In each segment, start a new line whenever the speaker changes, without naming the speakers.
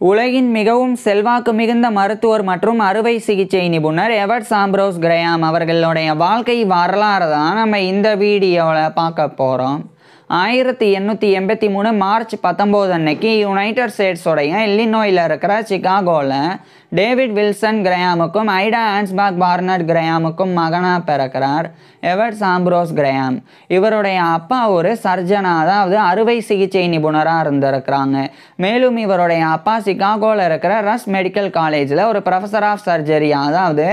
உலகின் மிகவும் செல்வாக்கு மிகுந்த மருத்துவர் மற்றும் அறுவை சிகிச்சை நிபுணர் எவர்ட் ஆம்ப்ரோஸ் கிரஹாம் அவர்களுடைய வாழ்க்கை வரலாறு தான் நம்ம இந்த வீடியோவில் பார்க்க போகிறோம். 1883 மார்ச் 19 அன்னைக்கு யுனைடெட் ஸ்டேட்ஸோடைய இல்லினாய்ஸில் இருக்கிற சிகாகோவில் டேவிட் வில்சன் கிரஹாமுக்கும் ஐடா ஆன்ஸ்பாக் பார்னட் கிரஹாமுக்கும் மகனாக பிறக்கிறார் எவர்ட் ஆம்ப்ரோஸ் கிரஹாம். இவருடைய அப்பா ஒரு சர்ஜனாக, அதாவது அறுவை சிகிச்சை நிபுணராக இருந்திருக்கிறாங்க. மேலும் இவருடைய அப்பா சிகாகோவில் இருக்கிற ரஸ் மெடிக்கல் காலேஜில் ஒரு ப்ரொஃபஸர் ஆஃப் சர்ஜரி, அதாவது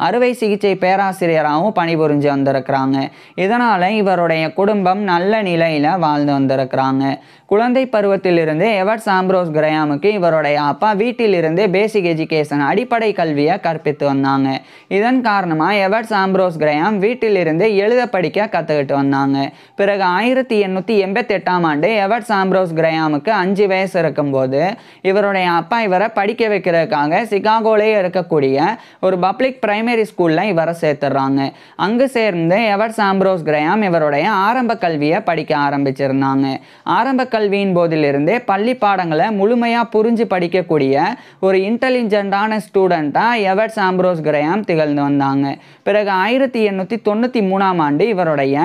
அறுவை சிகிச்சை பேராசிரியராகவும் பணிபுரிஞ்சு வந்திருக்கிறாங்க. இதனால் இவருடைய குடும்பம் நல்ல நிலையில் வாழ்ந்து வந்திருக்கிறாங்க. குழந்தை பருவத்திலிருந்து எவர்ட் ஆம்ப்ரோஸ் கிரஹாமுக்கு இவருடைய அப்பா வீட்டிலிருந்தே பேசிக் எஜுகேஷன், அடிப்படை கல்வியை கற்பித்து வந்தாங்க. இதன் காரணமாக எவர்ட் ஆம்ப்ரோஸ் கிரஹாம் வீட்டிலிருந்து எழுத படிக்க கற்றுக்கிட்டு வந்தாங்க. பிறகு 1888ஆம் ஆண்டு எவர்ட் ஆம்ப்ரோஸ் கிரஹாமுக்கு 5 வயசு இருக்கும்போது இவருடைய அப்பா இவரை படிக்க வைக்கிறதுக்காக சிகாகோலே இருக்கக்கூடிய ஒரு பப்ளிக் பிரைமரி ஸ்கூலில் இவரை சேர்த்துடுறாங்க. அங்கு சேர்ந்து எவர்ட் ஆம்ப்ரோஸ் கிரஹாம் இவருடைய ஆரம்ப கல்வியை படிக்க ஆரம்பிச்சிருந்தாங்க. ஆரம்ப கல்வியின் போதிலிருந்தே பள்ளி பாடங்களை முழுமையாக புரிஞ்சு படிக்கக்கூடிய ஒரு இன்டெலிஜென்டான ஸ்டூடெண்ட்டாக எவர்ட் ஆம்ப்ரோஸ் கிரஹாம் திகழ்ந்து வந்தாங்க. பிறகு 1893ஆம் ஆண்டு இவருடைய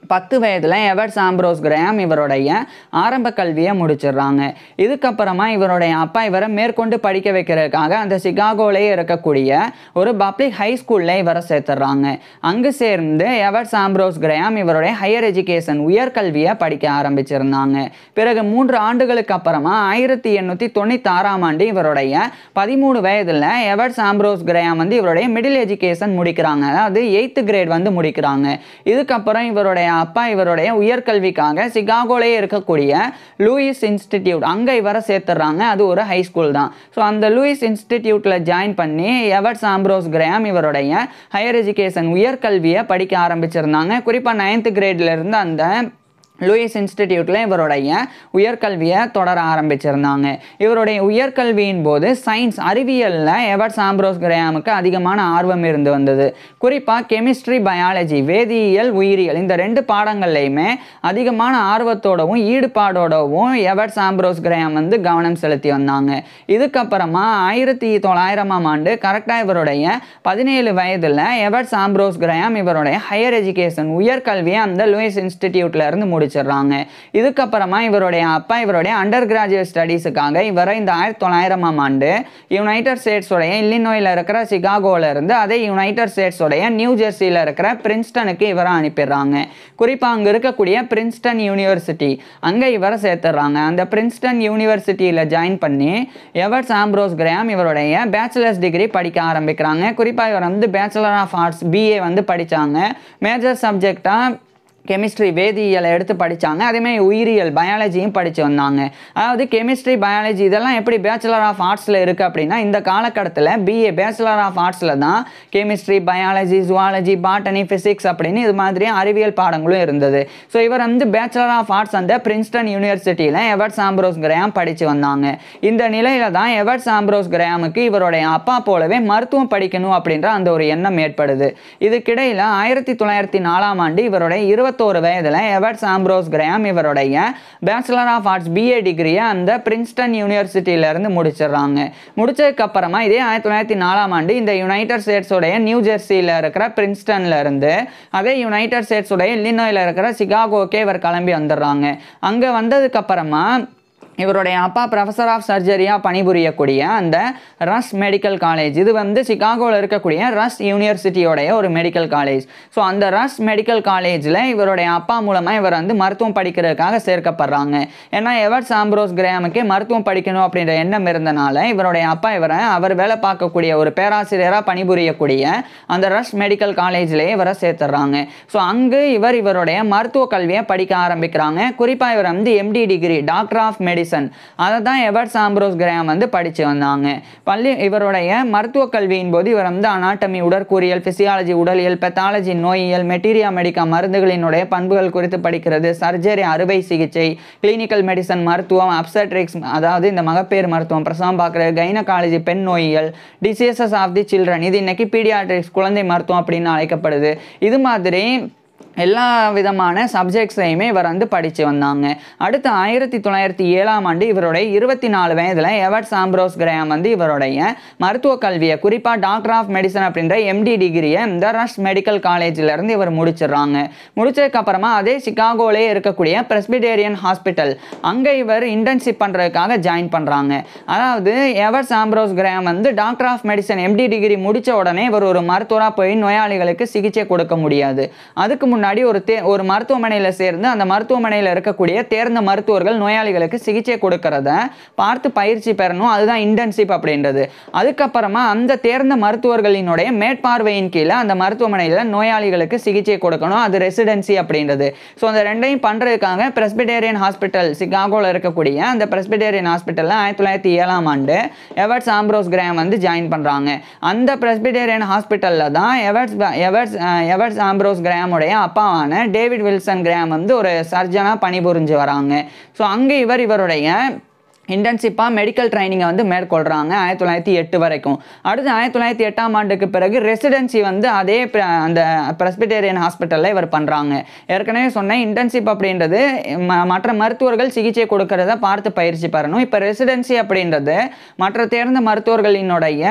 10 வயதில் எவர்ட் ஆம்ப்ரோஸ் கிரஹாம் இவருடைய ஆரம்ப கல்வியை முடிச்சிடுறாங்க. இதுக்கப்புறமா இவருடைய அப்பா இவரை மேற்கொண்டு படிக்க வைக்கிறதுக்காக அந்த சிகாகோலே இருக்கக்கூடிய ஒரு பப்ளிக் ஹை ஸ்கூலில் இவரை சேர்த்துடுறாங்க. அங்கு சேர்ந்து எவர்ட் ஆம்ப்ரோஸ் கிரஹாம் இவருடைய ஹையர் எஜுகேஷன், உயர்கல்வியை படிக்க ஆரம்பிச்சிருந்தாங்க. பிறகு 3 ஆண்டுகளுக்கு அப்புறமா 1896ஆம் ஆண்டு இவருடைய 13 வயதில் எவர்ட் ஆம்ப்ரோஸ் கிரஹாம் இவருடைய மிடில் எஜுகேஷன் முடிக்கிறாங்க, அதாவது 8th கிரேட் முடிக்கிறாங்க. இதுக்கப்புறம் இவருடைய அப்பா இவருடைய உயர்கல்விக்காக சிகாகோலே இருக்கக்கூடிய லூயிஸ் இன்ஸ்டிடியூட், அங்கே இவரை சேர்த்துறாங்க. அது ஒரு ஹை ஸ்கூல் தான். ஸோ அந்த லூயிஸ் இன்ஸ்டிடியூட்டில் ஜாயின் பண்ணி எவர்ட் ஆம்ப்ரோஸ் கிரஹாம் இவருடைய ஹையர் எஜுகேஷன், உயர்கல்வியை படிக்க ஆரம்பிச்சிருந்தாங்க. குறிப்பாக 9th கிரேட்லேருந்து அந்த லூயிஸ் இன்ஸ்டிடியூட்டில் இவருடைய உயர்கல்வியை தொடர ஆரம்பிச்சிருந்தாங்க. இவருடைய உயர்கல்வியின் போது சயின்ஸ், அறிவியலில் எவர்ட் ஆம்ப்ரோஸ் கிரஹாமுக்கு அதிகமான ஆர்வம் இருந்து வந்தது. குறிப்பாக கெமிஸ்ட்ரி, பயாலஜி, வேதியியல், உயிரியல், இந்த 2 பாடங்கள்லையுமே அதிகமான ஆர்வத்தோடவும் ஈடுபாடோடவும் எவர்ட் ஆம்ப்ரோஸ் கிரஹாம் கவனம் செலுத்தி வந்தாங்க. இதுக்கப்புறமா 1900ஆம் ஆண்டு கரெக்டாக இவருடைய 17 வயதில் எவர்ட் ஆம்ப்ரோஸ் கிரஹாம் இவருடைய ஹையர் எஜுகேஷன், உயர்கல்வியை அந்த லூயிஸ் இன்ஸ்டிடியூட்டில் இருந்து முடிச்சிடுறாங்க. இதுக்கப்புறமா இவருடைய அப்பா இவருடைய அண்டர் கிராஜுவேட் ஸ்டடீஸுக்காக இவரை இந்த 1900ஆம் ஆண்டு யுனைடெட் ஸ்டேட்ஸோடைய இல்லினாய்ஸில் இருக்கிற சிகாகோவில் இருந்து அதே யுனைடெட் ஸ்டேட்ஸோடைய நியூ ஜெர்சியில் இருக்கிற பிரின்ஸ்டனுக்கு இவரை அனுப்பிடுறாங்க. குறிப்பாக அங்கே இருக்கக்கூடிய பிரின்ஸ்டன் யூனிவர்சிட்டி, அங்கே இவரை சேர்த்துடுறாங்க. அந்த பிரின்ஸ்டன் யூனிவர்சிட்டியில் ஜாயின் பண்ணி எவர்ட் ஆம்ப்ரோஸ் கிரஹாம் இவருடைய பேச்சுலர்ஸ் டிகிரி படிக்க ஆரம்பிக்கிறாங்க. குறிப்பாக இவர் பேச்சுலர் ஆஃப் ஆர்ட்ஸ், BA படித்தாங்க. மேஜர் சப்ஜெக்டாக கெமிஸ்ட்ரி, வேதியியலை எடுத்து படித்தாங்க. அதேமாதிரி உயிரியல், பயாலஜியும் படித்து வந்தாங்க. அதாவது கெமிஸ்ட்ரி, பயாலஜி இதெல்லாம் எப்படி பேச்சுலர் ஆஃப் ஆர்ட்ஸில் இருக்குது அப்படின்னா, இந்த காலகட்டத்தில் BA பேச்சுலர் ஆஃப் ஆர்ட்ஸில் தான் chemistry, biology, zoology, botany, physics அப்படின்னு இது மாதிரி அறிவியல் பாடங்களும் இருந்தது. ஸோ இவர் பேச்சுலர் ஆஃப் ஆர்ட்ஸ் அந்த பிரின்ஸ்டன் யூனிவர்சிட்டியில் எவர்ட் ஆம்ப்ரோஸ் கிரஹாம் படித்து வந்தாங்க. இந்த நிலையில் தான் எவர்ட் ஆம்ப்ரோஸ் கிரஹாமுக்கு இவருடைய அப்பா போலவே மருத்துவம் படிக்கணும் அப்படின்ற அந்த ஒரு எண்ணம் ஏற்படுது. இதுக்கிடையில் 1904ஆம் ஆண்டு இவருடைய 21 வயதில் எவர்ட் ஆம்ப்ரோஸ் கிரஹாம் இவருடைய பேச்சுலர் ஆஃப் ஆர்ட்ஸ் BA டிகிரியை அந்த பிரின்ஸ்டன் யூனிவர்சிட்டியிலிருந்து முடிச்சிடுறாங்க. முடிச்சதுக்கு அப்புறமா இதே 1904ஆம் ஆண்டு இந்த யுனைடெட் ஸ்டேட்ஸோடைய நியூ ஜெர்சியில் இருக்கிற பிரின்ஸ்டன்ல இருந்து அதே யுனைடெட் ஸ்டேட்ஸோடைய இல்லினாய்ஸில் இருக்கிற சிகாகோக்கே இவர் கிளம்பி வந்துடுறாங்க. அங்கே வந்ததுக்கு அப்புறமா இவருடைய அப்பா ப்ரொஃபஸர் ஆஃப் சர்ஜரியாக பணிபுரியக்கூடிய அந்த ரஸ் மெடிக்கல் காலேஜ், இது சிகாகோவில் இருக்கக்கூடிய ரஸ் யூனிவர்சிட்டியோடைய ஒரு மெடிக்கல் காலேஜ். ஸோ அந்த ரஸ் மெடிக்கல் காலேஜில் இவருடைய அப்பா மூலமாக இவர் மருத்துவம் படிக்கிறதுக்காக சேர்க்கப்படுறாங்க. ஏன்னா எவர்ட் ஆம்ப்ரோஸ் கிரஹாமுக்கு மருத்துவம் படிக்கணும் அப்படின்ற எண்ணம் இருந்தனால இவருடைய அப்பா அவர் வேலை பார்க்கக்கூடிய ஒரு பேராசிரியராக பணிபுரியக்கூடிய அந்த ரஸ் மெடிக்கல் காலேஜ்லேயே இவரை சேர்த்துடுறாங்க. ஸோ அங்கு இவருடைய மருத்துவ கல்வியை படிக்க ஆரம்பிக்கிறாங்க. குறிப்பாக இவர் MD degree, doctor of medicine, அதை தான் எவர்ட் ஆம்ப்ரோஸ் கிரஹாம் படித்து வந்தாங்க. இவருடைய மருத்துவ கல்வியின் போது இவர் அனாட்டமி, உடற்கூறியல், பிசியாலஜி, உடலியல், பெத்தாலஜி, நோயியல், மெட்டீரியா மெடிக்கா, மருந்துகளினுடைய பண்புகள் குறித்து படிக்கிறது, சர்ஜரி, அறுவை சிகிச்சை, கிளினிக்கல் மெடிசன், மருத்துவம், அப்சட்ரிக்ஸ், அதாவது இந்த மகப்பேறு மருத்துவம், பிரசவம் பார்க்குறது, கைனகாலஜி, பெண் நோயியல், டிசீசஸ் ஆஃப் தி சில்ட்ரன், இது இன்னைக்கு பீடியாட்ரிக்ஸ், குழந்தை மருத்துவம் அப்படின்னு அழைக்கப்படுது. இது மாதிரி எல்லா விதமான சப்ஜெக்ட்ஸையுமே இவர் வந்து படித்து வந்தாங்க. அடுத்து 1907ஆம் ஆண்டு இவருடைய 24 வயதில் எவர்ட்ஸ் ஆம்ப்ரோஸ் கிரஹாம் வந்து இவருடைய மருத்துவ கல்வியை குறிப்பாக டாக்டர் ஆஃப் மெடிசன் அப்படின்ற MD டிகிரியை இந்த ரஷ் மெடிக்கல் காலேஜிலேருந்து இவர் முடிச்சிடுறாங்க. முடிச்சதுக்கப்புறமா அதே சிகாகோலே இருக்கக்கூடிய பிரெஸ்பிடேரியன் ஹாஸ்பிட்டல் அங்கே இவர் இன்டர்ன்ஷிப் பண்ணுறதுக்காக ஜாயின் பண்ணுறாங்க. அதாவது எவர்ட்ஸ் ஆம்ப்ரோஸ் கிரஹாம் வந்து doctor of medicine MD degree முடித்த உடனே இவர் ஒரு மருத்துவராக போய் நோயாளிகளுக்கு சிகிச்சை கொடுக்க முடியாது. அதுக்கு முன்னாடி ஒரு மருத்துவமனையில் சேர்ந்து அந்த மருத்துவமனையில் இருக்கக்கூடிய தேர்ந்த மருத்துவர்கள் நோயாளிகளுக்கு சிகிச்சை கொடுக்கறத பார்த்து பயிற்சி பெறணும். அதுதான் இன்டர்ன்ஷிப் அப்படின்றது. அதுக்கப்புறமா அந்த தேர்ந்த மருத்துவர்களினுடைய மேற்பார்வையின் கீழே அந்த மருத்துவமனையில் நோயாளிகளுக்கு சிகிச்சை கொடுக்கணும். அது ரெசிடென்சி அப்படின்றது. ஸோ அந்த ரெண்டையும் பண்ணுறதுக்காக பிரெஸ்பிடேரியன் ஹாஸ்பிட்டல் சிகாகோவில் இருக்கக்கூடிய அந்த பிரெஸ்பிடேரியன் ஹாஸ்பிட்டலில் 1907ஆம் ஆண்டு எவர்ட்ஸ் ஆம்ப்ரோஸ் கிரஹாம் வந்து ஜாயின் பண்ணுறாங்க. அந்த பிரெஸ்பிடேரியன் ஹாஸ்பிட்டலில் தான் எவர்ட்ஸ் ஆம்ப்ரோஸ் கிரஹாமுடைய அப்பாவான டேவிட் வில்சன் கிரஹாம் வந்து ஒரு சர்ஜனாக பணிபுரிஞ்சு வராங்க. ஸோ அங்கே இவருடைய இன்டர்ன்ஷிப்பாக மெடிக்கல் ட்ரைனிங்கை வந்து மேற்கொள்கிறாங்க 1908 வரைக்கும். அடுத்து 1908ஆம் ஆண்டுக்கு பிறகு ரெசிடென்சி வந்து அதே அந்த பிரெஸ்பிடேரியன் ஹாஸ்பிட்டலில் இவர் பண்ணுறாங்க. ஏற்கனவே சொன்னேன் இன்டர்ன்ஷிப் அப்படின்றது மற்ற மருத்துவர்கள் சிகிச்சை கொடுக்கறத பார்த்து பயிற்சி பெறணும். இப்போ ரெசிடென்சி அப்படின்றது மற்ற தேர்ந்த மருத்துவர்களினுடைய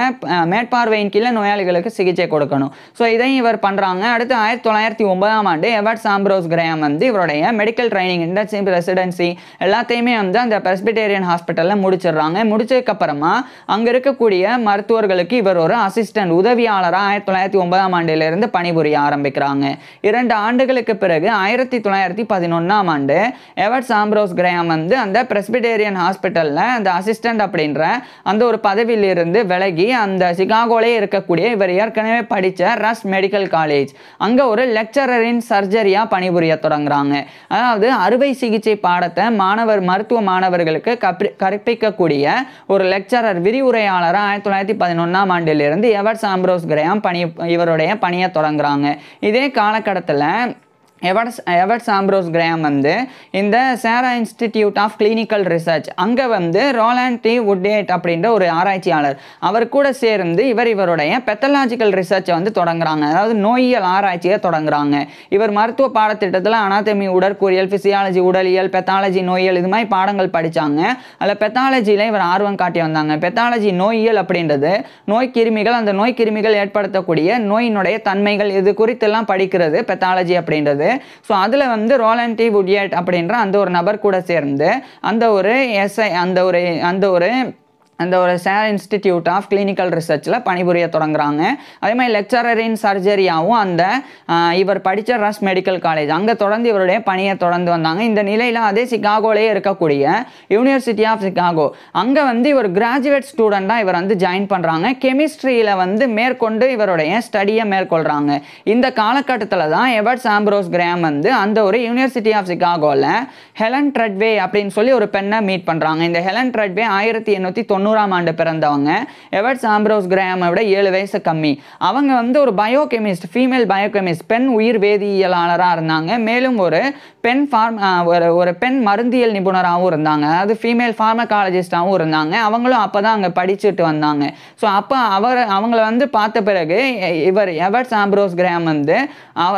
மேற்பார்வையின் கீழே நோயாளிகளுக்கு சிகிச்சை கொடுக்கணும். ஸோ இதையும் இவர் பண்ணுறாங்க. அடுத்து 1909ஆம் ஆண்டு எவர்ட்ஸ் ஆம்ப்ரோஸ் கிரஹாம் வந்து இவருடைய மெடிக்கல் ட்ரைனிங் இன்டர்ன்ஷிப் ரெசிடென்சி எல்லாத்தையுமே வந்து அந்த பிரெஸ்பிடேரியன் ஹாஸ்பிட்டலில் முடிச்சிடுறாங்க. முடிச்சதுக்கப்புறமா அங்கே இருக்கக்கூடிய மருத்துவர்களுக்கு இவர் ஒரு அசிஸ்டன்ட் உதவியாளராக 1909ஆம் ஆண்டிலிருந்து பணிபுரிய ஆரம்பிக்கிறாங்க. 2 ஆண்டுகளுக்கு பிறகு 1911ஆம் ஆண்டு எவர்ட்ஸ் ஆம்ப்ரோஸ் கிரஹாம் வந்து அந்த பிரெஸ்பிடேரியன் ஹாஸ்பிட்டலில் அந்த அசிஸ்டன்ட் அப்படின்ற அந்த ஒரு பதவியிலிருந்து விலகி அந்த சிகாகோலே இருக்கக்கூடிய இவர் ஏற்கனவே படித்த ரஷ் மெடிக்கல் காலேஜ் அங்கே ஒரு லெக்சரரின் சர்ஜரியாக பணிபுரிய தொடங்குறாங்க. அதாவது அறுவை சிகிச்சை பாடத்தை மருத்துவ மாணவர்களுக்கு கற்பிக்கக்கூடிய ஒரு லெக்சரர் விரிவுரையாளராக 1911ஆம் ஆண்டிலிருந்து எவர்ட்ஸ் ஆம்ப்ரோஸ் கிரஹாம் இவருடைய பணியை தொடங்குறாங்க. இதே காலகட்டத்தில் எவர்ட்ஸ் ஆம்ப்ரோஸ் கிரஹாம் வந்து இந்த சாரா இன்ஸ்டிடியூட் ஆஃப் கிளினிக்கல் ரிசர்ச் அங்கே வந்து ரோலாண்ட் டி வுட்ஹெட் அப்படின்ற ஒரு ஆராய்ச்சியாளர் அவர் கூட சேர்ந்து இவருடைய பெத்தலாஜிக்கல் ரிசர்ச்சை வந்து தொடங்குறாங்க. அதாவது நோயியல் ஆராய்ச்சியை தொடங்குறாங்க. இவர் மருத்துவ பாடத்திட்டத்தில் அனாட்டமி, உடற்கூறியல், பிசியாலஜி, உடலியல், பெத்தாலஜி, நோயியல் இது மாதிரி பாடங்கள் படித்தாங்க. அதில் பெத்தாலஜியில் இவர் ஆர்வம் காட்டி வந்தாங்க. பெத்தாலஜி நோயியல் அப்படின்றது நோய்க்கிருமிகள், அந்த நோய்க்கிருமிகள் ஏற்படுத்தக்கூடிய நோயினுடைய தன்மைகள் இது குறித்தெல்லாம் படிக்கிறது பெத்தாலஜி அப்படின்றது. ஸோ அதில் வந்து ரோலாண்ட் டி வுட்ஹெட் அப்படின்ற அந்த ஒரு நபர் கூட சேர்ந்து அந்த ஒரு சாரா இன்ஸ்டிடியூட் ஆஃப் கிளினிக்கல் ரிசர்ச்சில் பணிபுரிய தொடங்குறாங்க. அதே மாதிரி லெக்சரர் இன் சர்ஜரியாகவும் அந்த இவர் படித்த ரஷ் மெடிக்கல் காலேஜ் அங்கே தொடர்ந்து இவருடைய பணியை தொடர்ந்து வந்தாங்க. இந்த நிலையில் அதே சிகாகோலே இருக்கக்கூடிய யூனிவர்சிட்டி ஆஃப் சிகாகோ அங்கே வந்து இவர் கிராஜுவேட் ஸ்டூடெண்ட்டாக இவர் வந்து ஜாயின் பண்ணுறாங்க. கெமிஸ்ட்ரியில் வந்து மேற்கொண்டு இவருடைய ஸ்டடியை மேற்கொள்கிறாங்க. இந்த காலகட்டத்தில் தான் எவர்ட்ஸ் ஆம்ப்ரோஸ் கிரஹாம் வந்து அந்த ஒரு யூனிவர்சிட்டி ஆஃப் சிகாகோவில் ஹெலன் ட்ரெட்வே அப்படின்னு சொல்லி ஒரு பெண்ணை மீட் பண்ணுறாங்க. இந்த ஹெலன் ட்ரெட்வே 1890ஆம் ஆண்டு பிறந்தவங்க. எவர்ட்ஸ் ஆம்ப்ரோஸ் கிரஹாமை விட 7 வயசு கம்மி. அவங்க வந்து ஒரு பயோகெமிஸ்ட், ஃபீமேல் பயோகெமிஸ்ட், பெண் உயிர் வேதியியலாளராக இருந்தாங்க. மேலும் ஒரு பெண் மருந்தியல் நிபுணராகவும் இருந்தாங்க. அதாவது ஃபீமேல் ஃபார்மகாலஜிஸ்டாகவும் இருந்தாங்க. அவங்களும் அப்போ தான் அங்கே படிச்சுட்டு வந்தாங்க. ஸோ அப்போ அவங்கள வந்து பார்த்த பிறகு எவர்ட்ஸ் ஆம்ப்ரோஸ் கிரஹாம் வந்து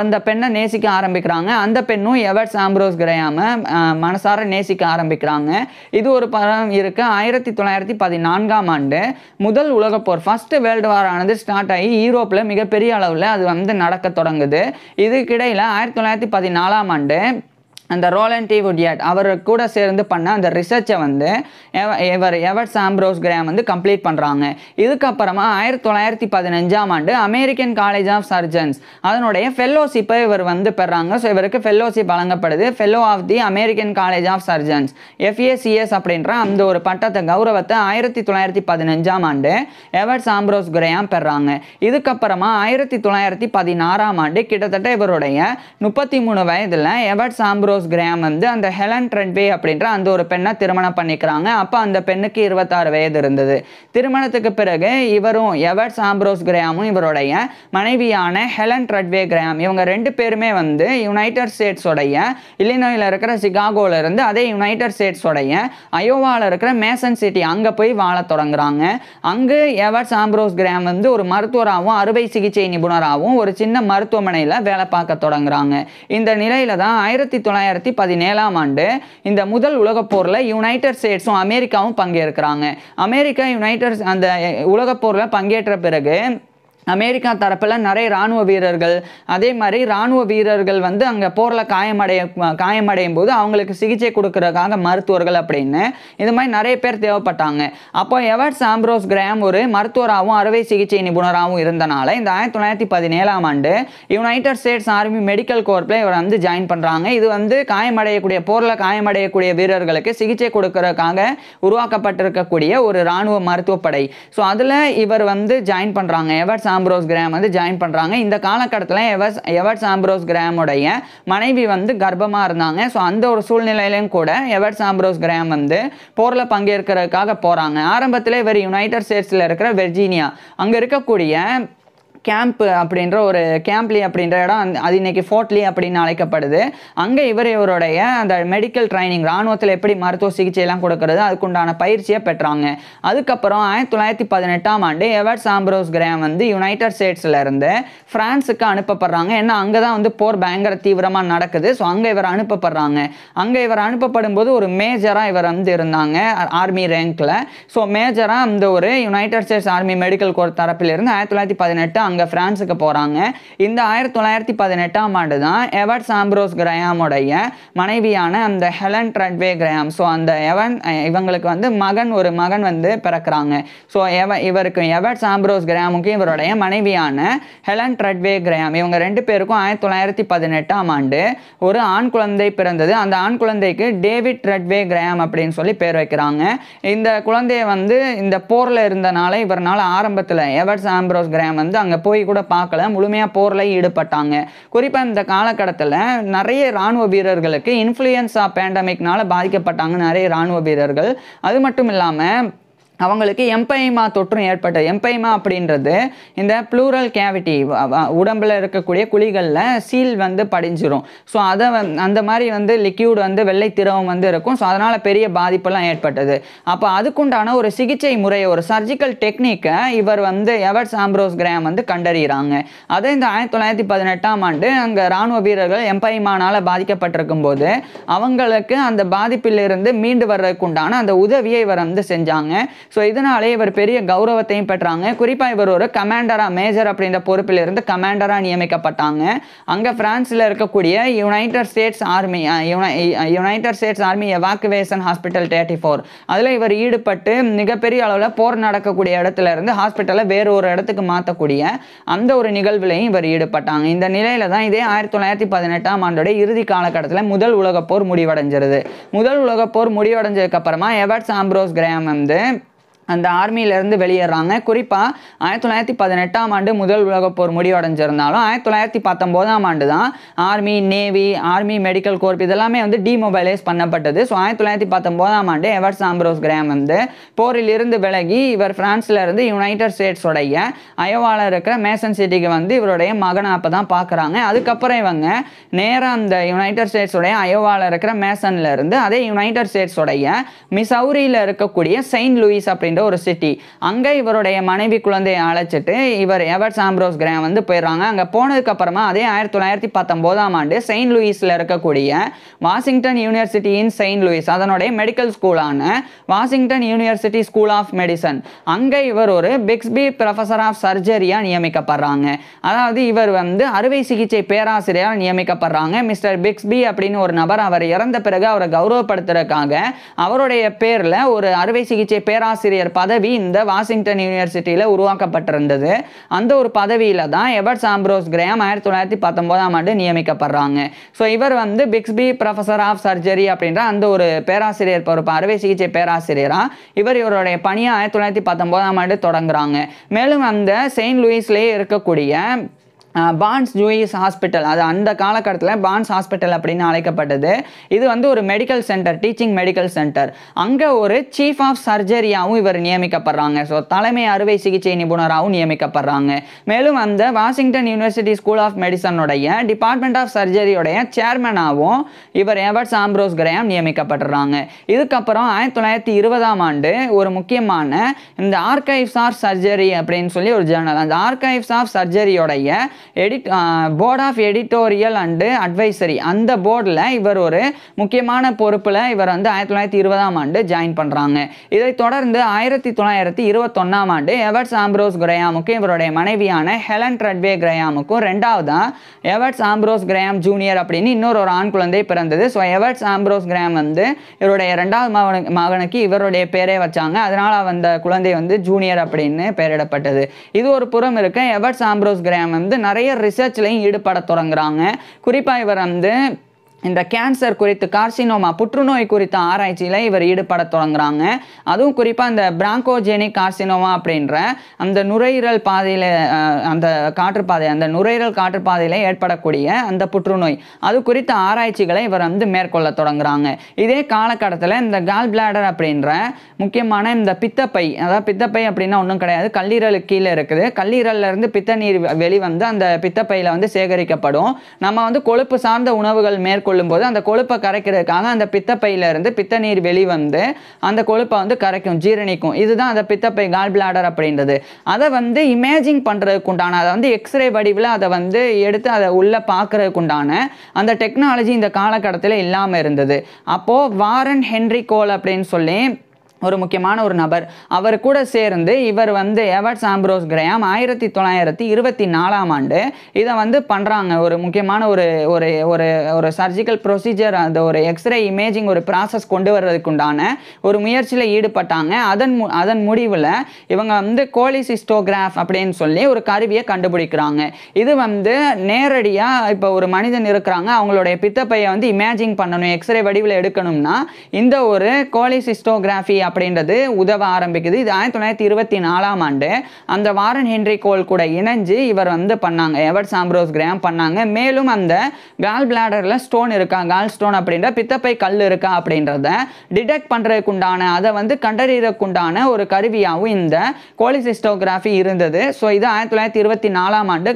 அந்த பெண்ணை நேசிக்க ஆரம்பிக்கிறாங்க. அந்த பெண்ணும் எவர்ட்ஸ் ஆம்ப்ரோஸ் கிரஹாமை மனசார நேசிக்க ஆரம்பிக்கிறாங்க. இது ஒரு படம் இருக்கு. 1914ஆம் ஆண்டு முதல் உலகப்போர், ஃபர்ஸ்ட் வேர்ல்டு வார் ஆனது ஸ்டார்ட் ஆகி யூரோப்பில் மிகப்பெரிய அளவில் அது வந்து நடக்க தொடங்குது. இதுக்கிடையில் 1914ஆம் ஆண்டு அந்த ரோலாண்ட் டி வுட்ஹெட் அவர் கூட சேர்ந்து பண்ண அந்த ரிசர்ச்சை வந்து எவர்ட்ஸ் ஆம்ப்ரோஸ் கிரஹாம் வந்து கம்ப்ளீட் பண்ணுறாங்க. இதுக்கப்புறமா 1915ஆம் ஆண்டு அமெரிக்கன் காலேஜ் ஆஃப் சர்ஜன்ஸ் அதனுடைய ஃபெல்லோஷிப்பை இவர் வந்து பெறாங்க. ஸோ இவருக்கு ஃபெல்லோஷிப் வழங்கப்படுது. Fellow of the American College of Surgeons FACS அப்படின்ற அந்த ஒரு பட்டத்தை கௌரவத்தை 1915ஆம் ஆண்டு எவர்ட்ஸ் ஆம்ப்ரோஸ் கிரஹாம் பெறாங்க. இதுக்கப்புறமா 1916ஆம் ஆண்டு கிட்டத்தட்ட இவருடைய 33 வயதில் எவர்ட்ஸ் ஆம்ப்ரோஸ் ஆம்ப்ரோஸ் கிரஹாம் வந்து அந்த ஹெலன் ட்ரெட்வே அப்படின்ற அந்த ஒரு பெண்ணை திருமணம் பண்ணிக்கிறாங்க. அப்போ அந்த பெண்ணுக்கு 26 வயது இருந்தது. திருமணத்துக்கு பிறகு இவரும் எவர்ட்ஸ் ஆம்ப்ரோஸ் கிரஹாமும் இவருடைய மனைவியான ஹெலன் ட்ரெட்வே கிரஹாம் இவங்க 2 பேருமே வந்து யுனைடெட் ஸ்டேட்ஸோடைய இல்லினாய்ல இருக்கிற சிகாகோல இருந்து அதே யுனைடெட் ஸ்டேட்ஸோடைய அயோவாவில் இருக்கிற மேசன் சிட்டி அங்கே போய் வாழ தொடங்குறாங்க. அங்கு எவர்ட்ஸ் ஆம்ப்ரோஸ் கிரஹாம் வந்து ஒரு மருத்துவராகவும் அறுவை சிகிச்சை நிபுணராகவும் ஒரு சின்ன மருத்துவமனையில் வேலை பார்க்க தொடங்குறாங்க. இந்த நிலையில தான் 1917ஆம் ஆண்டு இந்த முதல் உலகப் போரில் யுனைடெட் ஸ்டேட்ஸும் அமெரிக்காவும் பங்கேற்கிறாங்க. அமெரிக்கா யுனைடெட் அந்த உலகப் போரில் பங்கேற்ற பிறகு அமெரிக்கா தரப்பில் நிறைய இராணுவ வீரர்கள் அதே மாதிரி இராணுவ வீரர்கள் வந்து அங்கே போரில் காயமடையும் போது அவங்களுக்கு சிகிச்சை கொடுக்கறதுக்காக மருத்துவர்கள் அப்படின்னு இது மாதிரி நிறைய பேர் தேவைப்பட்டாங்க. அப்போ எவர்ட்ஸ் ஆம்ப்ரோஸ் கிரஹாம் ஒரு மருத்துவராகவும் அறுவை சிகிச்சை நிபுணராகவும் இருந்தனால இந்த 1917ஆம் ஆண்டு யுனைடெட் ஸ்டேட்ஸ் ஆர்மி மெடிக்கல் கோர்ப்பில் இவர் வந்து ஜாயின் பண்ணுறாங்க. இது வந்து போரில் காயமடையக்கூடிய வீரர்களுக்கு சிகிச்சை கொடுக்கறதுக்காக உருவாக்கப்பட்டிருக்கக்கூடிய ஒரு இராணுவ மருத்துவப்படை. ஸோ அதில் இவர் வந்து ஜாயின் பண்ணுறாங்க. எவர்ட்ஸ் ஆம்ப்ரோஸ் கிரஹாம் வந்து ஜாயின் பண்ணுறாங்க. இந்த காலகட்டத்தில் எவர்ட்ஸ் ஆம்ப்ரோஸ் கிரஹாமுடைய மனைவி வந்து கர்ப்பமாக இருந்தாங்க. ஸோ அந்த ஒரு சூழ்நிலையிலும் கூட எவர்ட்ஸ் ஆம்ப்ரோஸ் கிரஹாம் வந்து போரில் பங்கேற்கிறதுக்காக போகிறாங்க. ஆரம்பத்தில் இவர் யுனைடெட் ஸ்டேட்ஸில் இருக்கிற வெர்ஜீனியா அங்கே இருக்கக்கூடிய கேம்ப் அப்படின்ற ஒரு கேம்ப்லி அப்படின்ற இடம் அது இன்னைக்கு ஃபோர்ட்லி அப்படின்னு அழைக்கப்படுது. அங்கே இவருடைய அந்த மெடிக்கல் ட்ரைனிங் இராணுவத்தில் எப்படி மருத்துவ சிகிச்சையெல்லாம் கொடுக்கறது அதுக்குண்டான பயிற்சியை பெற்றாங்க. அதுக்கப்புறம் 1918ஆம் ஆண்டு எவர்ட்ஸ் ஆம்ப்ரோஸ் கிரஹாம் வந்து யுனைடெட் ஸ்டேட்ஸில் இருந்து ஃப்ரான்ஸுக்கு அனுப்பப்படுறாங்க. ஏன்னா அங்கே தான் வந்து போர் பயங்கர தீவிரமாக நடக்குது. ஸோ அங்கே இவர் அனுப்பப்படுறாங்க. அங்கே இவர் அனுப்பப்படும் போது ஒரு மேஜராக இவர் வந்து இருந்தாங்க ஆர்மி ரேங்கில். ஸோ மேஜராக இந்த ஒரு United states army medical core தரப்பிலிருந்து 1918 அங்கே பிரான்ஸுக்கு போகிறாங்க. இந்த 1918ஆம் ஆண்டு தான் எவர்ட்ஸ் ஆம்ப்ரோஸ் கிரஹாமுடைய மனைவியான அந்த ஹெலன் ட்ரெட்வே கிரஹாம் ஸோ அந்த இவங்களுக்கு வந்து ஒரு மகன் வந்து பிறக்கிறாங்க. ஸோ இவருக்கு எவர்ட்ஸ் ஆம்ப்ரோஸ் கிரஹாமுக்கு இவருடைய மனைவியான ஹெலன் ட்ரெட்வே கிரஹாம் இவங்க 2 பேருக்கும் 1918ஆம் ஆண்டு ஒரு ஆண் குழந்தை பிறந்தது. அந்த ஆண் குழந்தைக்கு டேவிட் ட்ரெட்வே கிரஹாம் அப்படின்னு சொல்லி பேர் வைக்கிறாங்க. இந்த குழந்தைய வந்து இந்த போரில் இருந்தனால இவரால் ஆரம்பத்தில் எவர்ட்ஸ் ஆம்ப்ரோஸ் கிரஹாம் வந்து அங்கே போய் கூட பார்க்கல, முழுமையாக போரில் ஈடுபட்டாங்க. குறிப்பாக இந்த காலகட்டத்தில் நிறைய இராணுவ வீரர்களுக்கு இன்ஃப்ளூயன்ஸா பேண்டமிக்னால பாதிக்கப்பட்டாங்க நிறைய இராணுவ வீரர்கள். அது மட்டும் இல்லாமல் அவங்களுக்கு எம்பைமா தொற்றும் ஏற்பட்டது. எம்பைமா அப்படின்றது இந்த ப்ளூரல் கேவிட்டி உடம்பில் இருக்கக்கூடிய குழிகளில் சீல் வந்து படிஞ்சிரும். ஸோ அதை அந்த மாதிரி வந்து லிக்யூட் வந்து வெள்ளை திரவம் வந்து இருக்கும். ஸோ அதனால் பெரிய பாதிப்பெல்லாம் ஏற்பட்டது. அப்போ அதுக்குண்டான ஒரு சிகிச்சை முறையை ஒரு சர்ஜிக்கல் டெக்னிக்கை இவர் வந்து எவர்ட்ஸ் ஆம்ப்ரோஸ் கிரஹாம் வந்து கண்டறிகிறாங்க. அதை இந்த 1918ஆம் ஆண்டு அங்கே இராணுவ வீரர்கள் எம்பைமானால் பாதிக்கப்பட்டிருக்கும் போது அவங்களுக்கு அந்த பாதிப்பிலிருந்து மீண்டு வர்றதுக்குண்டான அந்த உதவியை இவர் வந்து செஞ்சாங்க. ஸோ இதனாலே இவர் பெரிய கௌரவத்தையும் பெற்றாங்க. குறிப்பாக இவர் ஒரு கமாண்டராக மேஜர் அப்படின்ற பொறுப்பிலிருந்து கமாண்டராக நியமிக்கப்பட்டாங்க. அங்கே பிரான்ஸில் இருக்கக்கூடிய United states army evacuation hospital 34 அதில் இவர் ஈடுபட்டு மிகப்பெரிய அளவில் போர் நடக்கக்கூடிய இடத்துல இருந்து ஹாஸ்பிட்டலை வேறு ஒரு இடத்துக்கு மாற்றக்கூடிய அந்த ஒரு நிகழ்வுலையும் இவர் ஈடுபட்டாங்க. இந்த நிலையில தான் இதே 1918ஆம் ஆண்டோட இறுதி காலகட்டத்தில் முதல் உலகப் போர் முடிவடைஞ்சிருது. முதல் உலகப் போர் முடிவடைஞ்சதுக்கு அப்புறமா எவர்ட்ஸ் ஆம்ப்ரோஸ் கிரஹாம் வந்து அந்த ஆர்மியிலேருந்து வெளியேறாங்க. குறிப்பாக 1918ஆம் ஆண்டு முதல் உலகப் போர் முடிவடைஞ்சிருந்தாலும் 1919ஆம் ஆண்டு தான் army, navy, army medical corp இதெல்லாமே வந்து டிமொபைலைஸ் பண்ணப்பட்டது. ஸோ 1919ஆம் ஆண்டு எவர்ட்ஸ் ஆம்ப்ரோஸ் கிரஹாம் வந்து போரில் இருந்து விலகி இவர் பிரான்ஸில் இருந்து யுனைடெட் ஸ்டேட்ஸோடைய அயோவாவில் இருக்கிற மேசன் சிட்டிக்கு வந்து இவருடைய மகனை அப்போ தான் பார்க்குறாங்க. அதுக்கப்புறம் இவங்க நேராக அந்த யுனைடெட் ஸ்டேட்ஸோடைய அயோவாவில் இருக்கிற மேசனில் இருந்து அதே யுனைடெட் ஸ்டேட்ஸோடைய மிசௌரியில் இருக்கக்கூடிய செயின்ட் லூயிஸ் அப்படின்ற ஒரு சிட்டி அங்கே இவருடைய மனைவி குழந்தையை அழைச்சிட்டு இவர் எவர்ட்ஸ் ஆம்ப்ரோஸ் கிரஹாம் வந்து போயிடுறாங்க. அங்கே போனதுக்கு அப்புறமா அதே 1919ஆம் ஆண்டு செயின்ட் லூயிஸில் இருக்கக்கூடிய Washington University in Saint Louis அதனுடைய மெடிக்கல் ஸ்கூலான Washington University School of Medicine அங்கே இவர் ஒரு பிக்ஸ்பி ப்ரொஃபஸர் ஆஃப் சர்ஜரியாக நியமிக்கப்படுறாங்க. அதாவது இவர் வந்து அறுவை சிகிச்சை பேராசிரியராக நியமிக்கப்படுறாங்க. மிஸ்டர் பிக்ஸ்பி அப்படின்னு ஒரு நபர் அவர் இறந்த பிறகு அவரை கௌரவப்படுத்துறதுக்காக அவருடைய பேரில் ஒரு அறுவை சிகிச்சை பேராசிரியர் பதவி இந்த வாஷிங்டன் யூனிவர்சிட்டியில் உருவாக்கப்பட்டிருந்தது. அந்த ஒரு பதவியில் தான் எவர்ட்ஸ் ஆம்ப்ரோஸ் கிரஹாம் 1919ஆம் ஆண்டு நியமிக்கப்படுறாங்க. ஸோ இவர் வந்து பிக்ஸ்பி ப்ரொஃபஸர் ஆஃப் சர்ஜரி அப்படின்ற அந்த ஒரு பேராசிரியர் பொறுப்பு அறுவை சிகிச்சை பேராசிரியராக இவருடைய பணியை 1919ஆம் ஆண்டு தொடங்குறாங்க. மேலும் அந்த செயின்ட் லூயிஸ்லேயே இருக்கக்கூடிய பான்ஸ் ஜூயிஸ் ஹாஸ்பிட்டல், அது அந்த காலகட்டத்தில் பான்ஸ் ஹாஸ்பிட்டல் அப்படின்னு அழைக்கப்பட்டது. இது வந்து ஒரு medical centre, teaching medical centre. அங்கே ஒரு சீஃப் ஆஃப் சர்ஜரியாகவும் இவர் நியமிக்கப்படுறாங்க. ஸோ தலைமை அறுவை சிகிச்சை நிபுணராகவும் நியமிக்கப்படுறாங்க. மேலும் அந்த வாஷிங்டன் யூனிவர்சிட்டி ஸ்கூல் ஆஃப் மெடிசனுடைய டிபார்ட்மெண்ட் ஆஃப் சர்ஜரியோடைய சேர்மனாகவும் இவர் எவர்ட்ஸ் ஆம்ப்ரோஸ் கிரஹாம் நியமிக்கப்படுறாங்க. இதுக்கப்புறம் 1920ஆம் ஆண்டு ஒரு முக்கியமான இந்த ஆர்கைவ்ஸ் ஆஃப் சர்ஜரி அப்படின்னு சொல்லி ஒரு ஜேர்னல், அந்த ஆர்கைவ்ஸ் ஆஃப் சர்ஜரியோடைய board of editorial and advisory, அந்த போர்டில் இவர் ஒரு முக்கியமான பொறுப்பில் இவர் வந்து 1920ஆம் ஆண்டு ஜாயின் பண்ணுறாங்க. இதை தொடர்ந்து 1921ஆம் ஆண்டு எவர்ட்ஸ் ஆம்ப்ரோஸ் கிரஹாமுக்கும் இவருடைய மனைவியான ஹெலன் ட்ரெட்வே கிரஹாமுக்கும் ரெண்டாவதாக எவர்ட்ஸ் ஆம்ப்ரோஸ் கிரஹாம் ஜூனியர் அப்படின்னு இன்னொரு ஒரு ஆண் குழந்தை பிறந்தது. ஸோ எவர்ட்ஸ் ஆம்ப்ரோஸ் கிரஹாம் வந்து இவருடைய ரெண்டாவது மகனுக்கு இவருடைய பேரே வச்சாங்க. அதனால் அந்த குழந்தை வந்து ஜூனியர் அப்படின்னு பெயரிடப்பட்டது. இது ஒரு புறம் இருக்க, எவர்ட்ஸ் ஆம்ப்ரோஸ் கிரஹாம் வந்து நிறைய ரிசர்ச்லையும் ஈடுபட தொடங்குறாங்க. குறிப்பாக இவர் வந்து இந்த கேன்சர் குறித்து, கார்சினோமா புற்றுநோய் குறித்த ஆராய்ச்சியில் இவர் ஈடுபட தொடங்குறாங்க. அதுவும் குறிப்பாக இந்த பிராங்கோஜெனிக் கார்சினோமா அப்படின்ற அந்த நுரையீரல் பாதையில், அந்த காற்றுப்பாதை, அந்த நுரையீரல் காற்றுப்பாதையில் ஏற்படக்கூடிய அந்த புற்றுநோய், அது குறித்த ஆராய்ச்சிகளை இவர் வந்து மேற்கொள்ள தொடங்குறாங்க. இதே காலகட்டத்தில் இந்த கால் பிளாடர் அப்படின்ற முக்கியமான இந்த பித்தப்பை, அதாவது பித்தப்பை அப்படின்னா ஒன்றும் கிடையாது, கல்லீரலுக்கு கீழே இருக்குது. கல்லீரல்லேருந்து பித்த நீர் வெளிவந்து அந்த பித்தப்பையில் வந்து சேகரிக்கப்படும். நம்ம வந்து கொழுப்பு சார்ந்த உணவுகள் மேற்கொள்ளும் போது அந்த கொழுப்பை கரைக்கிறதுக்காக அந்த பித்தப்பையிலிருந்து பித்த நீர் வெளிவந்து அந்த கொழுப்பை வந்து கரைக்கும், ஜீரணிக்கும். இதுதான் அந்த பித்தப்பை, கால் பிளாடர் அப்படின்றது. அதை வந்து இமேஜிங் பண்ணுறதுக்கு உண்டான, அதை வந்து எக்ஸ்ரே வடிவில் அதை வந்து எடுத்து அதை உள்ளே பார்க்கறதுக்கு உண்டான அந்த டெக்னாலஜி இந்த காலகட்டத்தில் இல்லாமல் இருந்தது. அப்போது வாரன் ஹென்ரி கோல் அப்படின்னு சொல்லி ஒரு முக்கியமான ஒரு நபர், அவர் கூட சேர்ந்து இவர் வந்து எவர்ட்ஸ் ஆம்ப்ரோஸ் கிரஹாம் 1924ஆம் ஆண்டு இதை வந்து பண்ணுறாங்க. ஒரு முக்கியமான ஒரு ஒரு ஒரு ஒரு சர்ஜிக்கல் ப்ரொசீஜர், அந்த ஒரு எக்ஸ்ரே இமேஜிங் ஒரு ப்ராசஸ் கொண்டு வர்றதுக்கு உண்டான ஒரு முயற்சியில் ஈடுபட்டாங்க. அதன் முடிவில் இவங்க வந்து கோலிசிஸ்டோகிராஃப் அப்படின்னு சொல்லி ஒரு கருவியை கண்டுபிடிக்கிறாங்க. இது வந்து நேரடியாக இப்போ ஒரு மனிதன் இருக்கிறாங்க, அவங்களுடைய பித்தப்பையை வந்து இமேஜிங் பண்ணணும், எக்ஸ்ரே வடிவில் எடுக்கணும்னா இந்த ஒரு கோலிசிஸ்டோகிராஃபி அப்படின்றது உதவ ஆரம்பிக்குது. இது 1924ஆம் ஆண்டு அந்த வாரன் ஹென்ரி கோல் கூட இணைஞ்சு இவர் வந்து பண்ணாங்க, எவர்ட்ஸ் ஆம்ப்ரோஸ் கிரஹாம் பண்ணாங்க. மேலும் அந்த கால் பிளாடரில் ஸ்டோன் இருக்கா, கால் ஸ்டோன் அப்படின்ற பித்தப்பை கல் இருக்கா அப்படின்றத டிடெக்ட் பண்ணுறதுக்கு உண்டான, அதை வந்து கண்டறியறதுக்குண்டான ஒரு கருவியாகவும் இந்த கோலிசிஸ்டோகிராஃபி இருந்தது. ஸோ இது 1924ஆம் ஆண்டு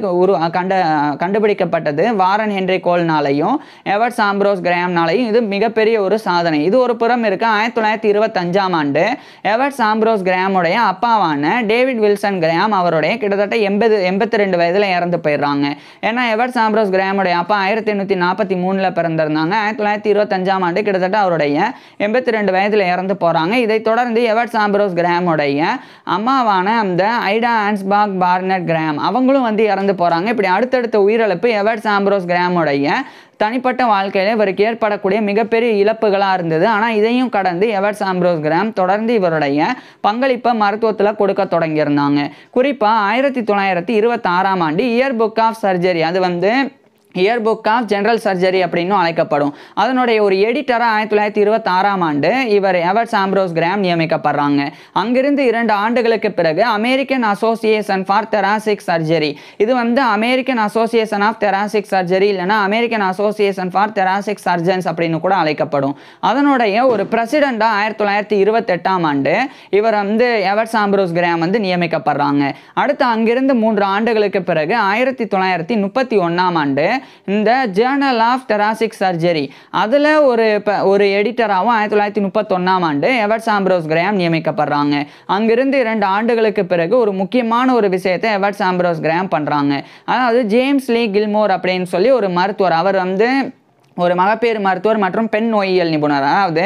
கண்டுபிடிக்கப்பட்டது. வாரன் ஹென்ரி கோல்னாலையும் எவர்ட்ஸ் ஆம்ப்ரோஸ் கிரஹாம்னாலையும் இது மிகப்பெரிய ஒரு சாதனை. இது ஒரு புறம் இருக்க, 1925ஆம் ஆண்டு எவர்ட்ஸ் ஆம்ப்ரோஸ் கிரஹாமுடைய அப்பாவான டேவிட் வில்சன் கிரஹாம் அவருடைய கிட்டத்தட்ட 82 வயதில் இறந்து போயிடுறாங்க. ஏன்னா எவர்ட்ஸ் ஆம்ப்ரோஸ் கிரஹாமுடைய அப்பா 1843 பிறந்திருந்தாங்க. 1925ஆம் ஆண்டு கிட்டத்தட்ட அவருடைய 82 வயதில் இறந்து போகிறாங்க. இதைத் தொடர்ந்து எவர்ட்ஸ் ஆம்ப்ரோஸ் கிரஹாமுடைய அம்மாவான அந்த ஐடா ஆன்ஸ்பாக் பார்னட் கிரஹாம் அவங்களும் வந்து இறந்து போகிறாங்க. இப்படி அடுத்தடுத்த உயிரிழப்பு எவர்ட்ஸ் ஆம்ப்ரோஸ் கிரஹாமுடைய தனிப்பட்ட வாழ்க்கையில் இவருக்கு ஏற்படக்கூடிய மிகப்பெரிய இழப்புகளாக இருந்தது. ஆனால் இதையும் கடந்து எவர்ட்ஸ் ஆம்ப்ரோஸ் கிரஹாம் தொடர்ந்து இவருடைய பங்களிப்பை மருத்துவத்தில் கொடுக்க தொடங்கியிருந்தாங்க. குறிப்பாக 1926ஆம் ஆண்டு இயர் புக் ஆஃப் சர்ஜரி, அது வந்து year book of general surgery அப்படின்னும் அழைக்கப்படும், அதனுடைய ஒரு எடிட்டராக 1926ஆம் ஆண்டு இவர் எவர்ட்ஸ் ஆம்ப்ரோஸ் கிரஹாம் நியமிக்கப்படுறாங்க. அங்கிருந்து 2 ஆண்டுகளுக்கு பிறகு அமெரிக்கன் அசோசியேஷன் ஃபார் தெராசிக் சர்ஜரி, இது வந்து அமெரிக்கன் அசோசியேஷன் ஆஃப் தெராசிக் சர்ஜரி இல்லைனா அமெரிக்கன் அசோசியேஷன் ஃபார் தெராசிக் சர்ஜன்ஸ் அப்படின்னு கூட அழைக்கப்படும், அதனுடைய ஒரு பிரசிடெண்டாக 1928ஆம் ஆண்டு இவர் வந்து எவர்ட்ஸ் ஆம்ப்ரோஸ் கிரஹாம் வந்து நியமிக்கப்படுறாங்க. அடுத்து அங்கிருந்து 3 ஆண்டுகளுக்கு பிறகு 1931ஆம் ஆண்டு இந்த ஜேர்னல் ஆஃப் தெராசிக் சர்ஜரி அதில் ஒரு எடிட்டராகவும் 1931ஆம் ஆண்டு எவர்ட்ஸ் ஆம்ப்ரோஸ் கிரஹாம் நியமிக்கப்படுறாங்க. அங்கிருந்து 2 ஆண்டுகளுக்கு பிறகு ஒரு முக்கியமான ஒரு விஷயத்தை எவர்ட்ஸ் ஆம்ப்ரோஸ் கிரஹாம் பண்ணுறாங்க. அதாவது ஜேம்ஸ் லீ கில்மோர் அப்படின்னு சொல்லி ஒரு மருத்துவர், அவர் வந்து ஒரு மகப்பேறு மருத்துவர் மற்றும் பெண் நோயியல் நிபுணர், அதாவது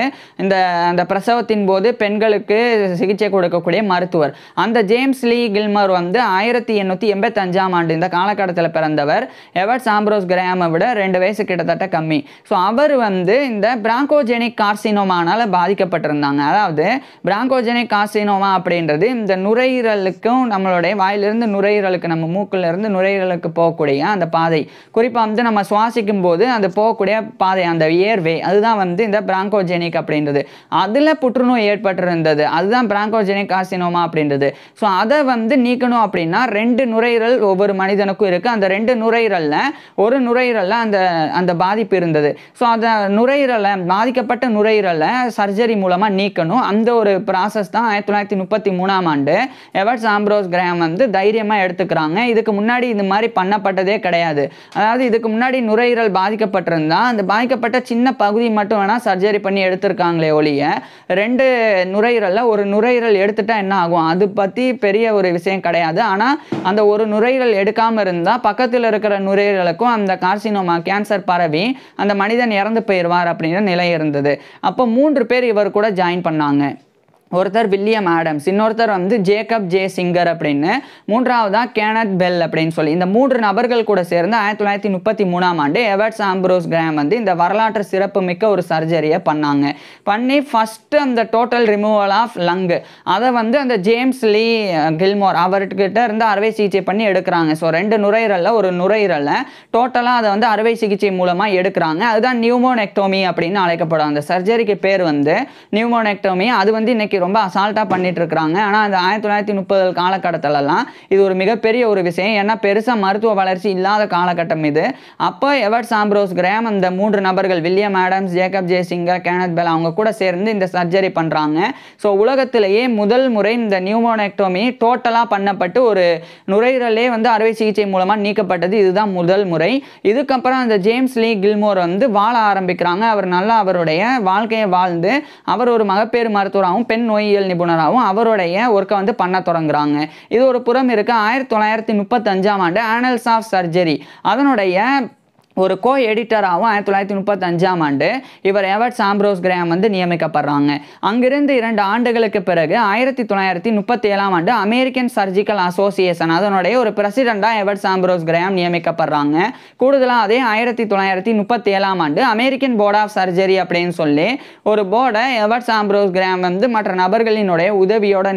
அந்த பிரசவத்தின் போது பெண்களுக்கு சிகிச்சை கொடுக்கக்கூடிய மருத்துவர். அந்த ஜேம்ஸ் லீ கில்மர் வந்து 1885ஆம் ஆண்டு இந்த காலகட்டத்தில் பிறந்தவர். எவர்ட்ஸ் ஆம்ப்ரோஸ் கிரஹாமை விட 2 வயசு கிட்டத்தட்ட கம்மி. ஸோ அவர் வந்து இந்த பிராங்கோஜெனிக் கார்சினோமானால் பாதிக்கப்பட்டிருந்தாங்க. அதாவது பிராங்கோஜெனிக் கார்சினோமா அப்படின்றது இந்த நுரையீரலுக்கும் நம்மளுடைய வாயிலிருந்து நுரையீரலுக்கு, நம்ம மூக்கிலிருந்து நுரையீரலுக்கு போகக்கூடிய அந்த பாதை, குறிப்பாக வந்து நம்ம சுவாசிக்கும் போது அது போகக்கூடிய பாதை அந்த ஏர்வே அதுதான் வந்து இந்த பிராங்கோஜெனிக் அப்படின்றது. அதில் புற்றுநோய் ஏற்பட்டிருந்தது, அதுதான் பிராங்கோஜெனிக் கார்சினோமா அப்படின்றது. ஸோ அதை வந்து நீக்கணும் அப்படின்னா 2 நுரையீரல் ஒவ்வொரு மனிதனுக்கும் இருக்குது. அந்த 2 நுரையீரலில் ஒரு நுரையீரலில் அந்த பாதிப்பு இருந்தது. ஸோ அந்த நுரையீரலை பாதிக்கப்பட்ட நுரையீரலை சர்ஜரி மூலமாக நீக்கணும். அந்த ஒரு ப்ராசஸ் தான் 1933ஆம் ஆண்டு எவர்ட்ஸ் ஆம்ப்ரோஸ் கிரஹாம் வந்து தைரியமாக எடுத்துக்கிறாங்க. இதுக்கு முன்னாடி இந்த மாதிரி பண்ணப்பட்டதே கிடையாது. அதாவது இதுக்கு முன்னாடி நுரையீரல் பாதிக்கப்பட்டிருந்தா அந்த பாதிக்கப்பட்ட சின்ன பகுதி மட்டும் வேணால் சர்ஜரி பண்ணி எடுத்திருக்காங்களே ஒழிய 2 நுரையீரலில் ஒரு நுரையீரல் எடுத்துட்டா என்ன ஆகும் அது பற்றி பெரிய ஒரு விஷயம் கிடையாது. ஆனால் அந்த ஒரு நுரையீரல் எடுக்காமல் இருந்தால் பக்கத்தில் இருக்கிற நுரையீரலுக்கும் அந்த கார்சினோமா கேன்சர் பரவி அந்த மனிதன் இறந்து போயிடுவார் அப்படிங்கிற நிலை இருந்தது. அப்போ 3 பேர் இவர் கூட ஜாயின் பண்ணாங்க. ஒருத்தர் வில்லியம் ஆடம்ஸ், இன்னொருத்தர் வந்து ஜேக்கப் ஜே சிங்கர் அப்படின்னு, மூன்றாவதா கேனத் பெல் அப்படின்னு சொல்லி இந்த 3 நபர்கள் கூட சேர்ந்து 1933ஆம் ஆண்டு எவர்ட்ஸ் ஆம்ப்ரோஸ் கிரஹாம் வந்து இந்த வரலாற்று சிறப்பு மிக்க ஒரு சர்ஜரியை பண்ணி ஃபஸ்ட்டு அந்த டோட்டல் ரிமூவல் ஆஃப் லங் அதை வந்து அந்த ஜேம்ஸ் லீ கில்மோர் அவர்கிட்ட இருந்து அறுவை சிகிச்சை பண்ணி எடுக்கிறாங்க. ஸோ 2 நுரையீரலில் ஒரு நுரையீரலை டோட்டலாக அதை வந்து அறுவை சிகிச்சை மூலமாக எடுக்கிறாங்க. அதுதான் நியூமோனெக்டோமி அப்படின்னு அழைக்கப்படும். அந்த சர்ஜரிக்கு பேர் வந்து நியூமோனெக்டோமி. அது வந்து இன்னைக்கு ரொம்ப அசால்ட்டாக பண்ணிட்டு இருக்கிறாங்க. ஆனால் அந்த 1930 காலகட்டத்திலலாம் இது ஒரு மிகப்பெரிய ஒரு விஷயம். ஏன்னா பெருசாக மருத்துவ வளர்ச்சி இல்லாத காலகட்டம் இது. அப்போ எவர்ட்ஸ் ஆம்ப்ரோஸ் கிரஹாம் அந்த 3 நபர்கள் William Adams, Jacob J Singer, Kenneth Bell அவங்க கூட சேர்ந்து இந்த சர்ஜரி பண்ணுறாங்க. ஸோ உலகத்திலேயே முதல் முறை இந்த நியூமோனெக்டோமி டோட்டலாக பண்ணப்பட்டு ஒரு நுரையீரலே வந்து அறுவை சிகிச்சை மூலமாக நீக்கப்பட்டது. இதுதான் முதல் முறை. இதுக்கப்புறம் அந்த ஜேம்ஸ் லீ கில்மோர் வந்து வாழ ஆரம்பிக்கிறாங்க. அவர் நல்லா அவருடைய வாழ்க்கையை வாழ்ந்து அவர் ஒரு மகப்பேறு மருத்துவராகவும் பெண் நோயியல் நிபுணராகவும் அவருடைய ஒர்க்கை வந்து பண்ண தொடங்குறாங்க. இது ஒரு புறம் இருக்கு. 1935ஆம் ஆண்டு ஆனல்ஸ் ஆஃப் சர்ஜரி அதனுடைய ஒரு கோ எடிட்டராகவும் 1935ஆம் ஆண்டு இவர் எவர்ட்ஸ் ஆம்ப்ரோஸ் கிரஹாம் வந்து நியமிக்கப்படுறாங்க. அங்கிருந்து 2 ஆண்டுகளுக்கு பிறகு 1937ஆம் ஆண்டு அமெரிக்கன் சர்ஜிக்கல் அசோசியேஷன் அதனுடைய ஒரு பிரசிடெண்டாக எவர்ட்ஸ் ஆம்ப்ரோஸ் கிரஹாம் நியமிக்கப்படுறாங்க. கூடுதலாக அதே 1937ஆம் ஆண்டு அமெரிக்கன் போர்ட் ஆஃப் சர்ஜரி அப்படின்னு சொல்லி ஒரு போர்டை எவர்ட்ஸ் ஆம்ப்ரோஸ் கிரஹாம் வந்து மற்ற நபர்களினுடைய உதவியோட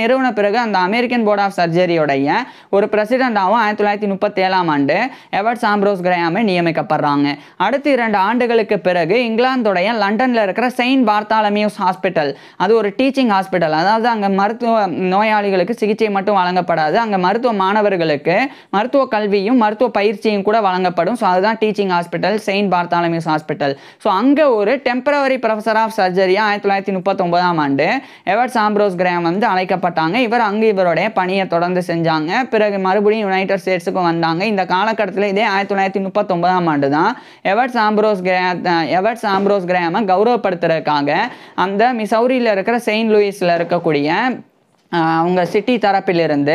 நிறுவன பிறகு அந்த அமெரிக்கன் போர்ட் ஆஃப் சர்ஜரியோடைய ஒரு பிரசிடெண்டாகவும் 1937ஆம் ஆண்டு எவர்ட்ஸ் ஆம்ப்ரோஸ் கிரஹாம் நியமிக்கப்படுறாங்க. அடுத்த 2 ஆண்டுகளுக்கு பிறகு இங்கிலாந்துடைய லண்டன்ல இருக்கிற செயின்ட் பார்த்தாலமியூஸ் ஹாஸ்பிட்டல் அது ஒரு டீச்சிங் ஹாஸ்பிட்டல். அதாவது அங்க மருத்துவ நோயாளிகளுக்கு சிகிச்சை மட்டும் வழங்கப்படாது, அங்க மருத்துவ மாணவர்களுக்கு மருத்துவ கல்வியும் மருத்துவ பயிற்சியும் கூட வழங்கப்படும். ஸோ அதுதான் teaching hospital, Saint Bartholomew's hospital. So அங்க ஒரு டெம்பரவரி ப்ரொஃபஸர் ஆஃப் சர்ஜரியா 1939ஆம் ஆண்டு எவர்ட்ஸ் ஆம்ப்ரோஸ் கிரஹாம் வந்து அழைக்கப்பட்டாங்க. இவர் அங்கு இவருடைய பணியை தொடர்ந்து செஞ்சாங்க. பிறகு மறுபடியும் யுனைடெட் ஸ்டேட்ஸுக்கு வந்தாங்க. இந்த காலகட்டத்தில் இதே 1939ஆம் ஆண்டு தான் எவர்ட்ஸ் ஆம்ப்ரோஸ் கிரஹாமை கௌரவப்படுத்துறதுக்காக அந்த மிசௌரியில் இருக்கிற செயின்ட் லூயிஸில் இருக்கக்கூடிய அவங்க சிட்டி தரப்பிலிருந்து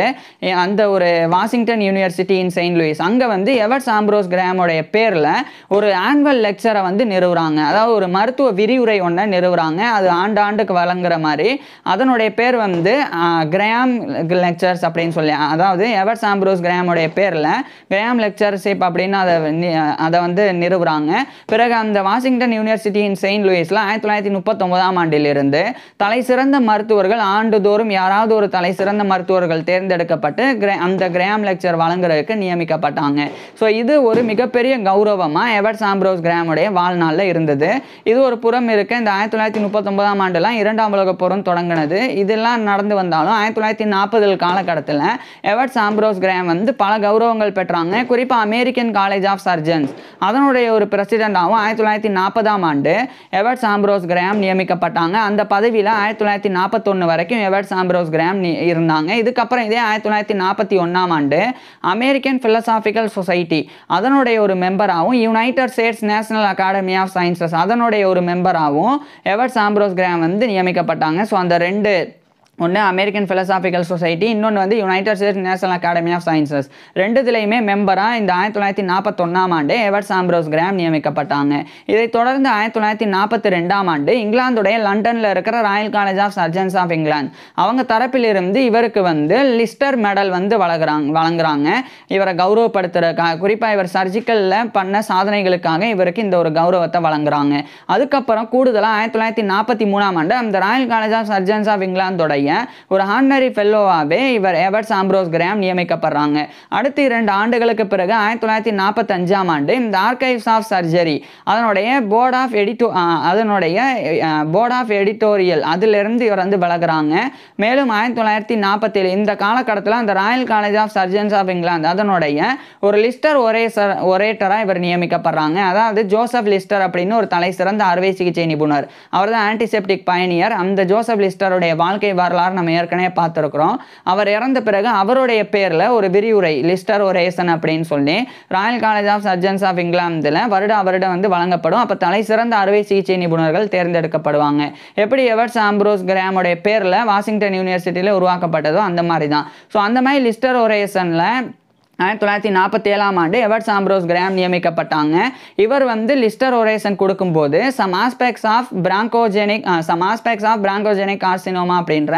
அந்த ஒரு Washington University in Saint Lewis அங்கே வந்து எவர்ட்ஸ் ஆம்ப்ரோஸ் கிரஹாமோடைய பேரில் ஒரு ஆனுவல் லெக்சரை வந்து நிறுவுறாங்க. அதாவது ஒரு மருத்துவ விரிவுரை ஒன்றை நிறுவுறாங்க. அது ஆண்டுக்கு வழங்குற மாதிரி அதனுடைய பேர் வந்து கிரஹாம் லெக்சர்ஸ் அப்படின்னு சொல்லி, அதாவது எவர்ட்ஸ் ஆம்ப்ரோஸ் கிரஹாமோடைய பேரில் கிரஹாம் லெக்சர்ஷிப் அப்படின்னு அதை வந்து நிறுவுறாங்க. பிறகு அந்த வாஷிங்டன் யூனிவர்சிட்டி இன் செயின்ட் லூயிஸில் 1939ஆம் ஆண்டிலிருந்து தலை சிறந்த மருத்துவர்கள் ஆண்டுதோறும் யாராவது ஒரு தலை சிறந்த மருத்துவர்கள் தேர்ந்தெடுக்கப்பட்டு அந்த கிரஹாம் லெக்சர் வழங்குறதுக்கு நியமிக்கப்பட்டாங்க. ஸோ இது ஒரு மிகப்பெரிய கௌரவமாக எவர்ட்ஸ் ஆம்ப்ரோஸ் கிரஹாமுடைய வாழ்நாளில் இருந்தது. இது ஒரு புறம் இருக்க. இந்த 1939ஆம் ஆண்டுலாம் 2ஆம் உலகப் போரும் தொடங்கினது. இதெல்லாம் நடந்து வந்தாலும் 1940 காலகட்டத்தில் எவர்ட்ஸ் ஆம்ப்ரோஸ் கிரஹாம் வந்து பல கௌரவங்கள் பெற்றாங்க. குறிப்பாக அமெரிக்கன் காலேஜ் ஆஃப் சர்ஜன்ஸ் அதனுடைய ஒரு பிரசிடெண்டாகவும் 1940ஆம் ஆண்டு எவர்ட்ஸ் ஆம்ப்ரோஸ் கிரஹாம் நியமிக்கப்பட்டாங்க. அந்த பதவியில் 1941 வரைக்கும் எவர்ட்ஸ் ஆம்ப்ரோஸ் கிரஹாம் இருந்தாங்க. இதுக்கப்புறம் இதே 1941ஆம் ஆண்டு அமெரிக்கன் பிலோசாபிக்கல் சொசைட்டி அதனுடைய ஒரு மெம்பராகவும் United States National Academy of Sciences அதனுடைய ஒரு மெம்பராகவும் எவர்ட்ஸ் ஆம்ப்ரோஸ் கிரஹாம் வந்து நியமிக்கப்பட்டாங்க. ஸோ அந்த 2 ஒன்று அமெரிக்கன் பிலோசாபிக்கல் சொசைட்டி, இன்னொன்று வந்து United States National Academy of Sciences. ரெண்டுத்துலையுமே மெம்பராக இந்த 1941ஆம் ஆண்டு எவர்ட்ஸ் ஆம்ப்ரோஸ் கிரஹாம் நியமிக்கப்பட்டாங்க. இதைத் தொடர்ந்து 1942ஆம் ஆண்டு இங்கிலாந்துடைய லண்டனில் இருக்கிற royal college of surgeons of England அவங்க தரப்பிலிருந்து இவருக்கு வந்து லிஸ்டர் மெடல் வந்து வழங்குறாங்க. இவரை கௌரவப்படுத்துறதுக்காக, குறிப்பாக இவர் சர்ஜிக்கலில் பண்ண சாதனைகளுக்காக இவருக்கு இந்த ஒரு கௌரவத்தை வழங்குறாங்க. அதுக்கப்புறம் கூடுதலாக 1943ஆம் ஆண்டு அந்த Royal college of surgeons of இங்கிலாந்துடைய ஒரு ஹானரி ஃபெல்லோவாகவே இவர் எவர்ட்ஸ் ஆம்ப்ரோஸ் கிரஹாம் நியமிக்கப்படுறாங்க. அடுத்து 2 ஆண்டுகளுக்கு பிறகு 1945ஆம் ஆண்டு இந்த ஆர்கைவ்ஸ் ஆஃப் சர்ஜரி அதனுடைய போர்ட் ஆஃப் எடிட்டோரியல் அதிலிருந்து இவர் வந்து விலகுறாங்க. மேலும் 1947 இந்த காலகட்டத்தில் அந்த Royal college of surgeons of England அதனுடைய ஒரு லிஸ்டர் ஒரேட்டராக இவர் நியமிக்கப்படுறாங்க. அதாவது ஜோசப் லிஸ்டர் அப்படின்னு ஒரு தலை சிறந்த அறுவை சிகிச்சை நிபுணர். அவர் தான் ஆன்டிசெப்டிக் பயனியர். அந்த ஜோசப் லிஸ்டருடைய வாழ்க்கை வரலாறு நம்ம ஏற்கனவே பார்த்துருக்குறோம். அவர் இறந்த பிறகு அவருடைய பேரில் ஒரு விரிவுரை லிஸ்டர் ஒரேசன் அப்படின்னு சொல்லி royal college of surgeons of இங்கிலாந்தில் வருடம் வந்து வழங்கப்படும். அப்போ தலை சிறந்த அறுவை சிகிச்சை நிபுணர்கள் தேர்ந்தெடுக்கப்படுவாங்க. எப்படி எவர்ட்ஸ் ஆம்ப்ரோஸ் கிரஹாமுடைய பேரில் வாஷிங்டன் யூனிவர்சிட்டியில் உருவாக்கப்பட்டதோ அந்த மாதிரி தான். ஸோ அந்த மாதிரி லிஸ்டர் ஒரேசனில் 1947ஆம் ஆண்டு எவர்ட்ஸ் ஆம்ப்ரோஸ் கிரஹாம் நியமிக்கப்பட்டாங்க. இவர் வந்து லிஸ்டர் ஒரேசன் கொடுக்கும்போது சம் ஆஸ்பெக்ட்ஸ் ஆஃப் பிராங்கோஜெனிக் கார்சினோமா அப்படின்ற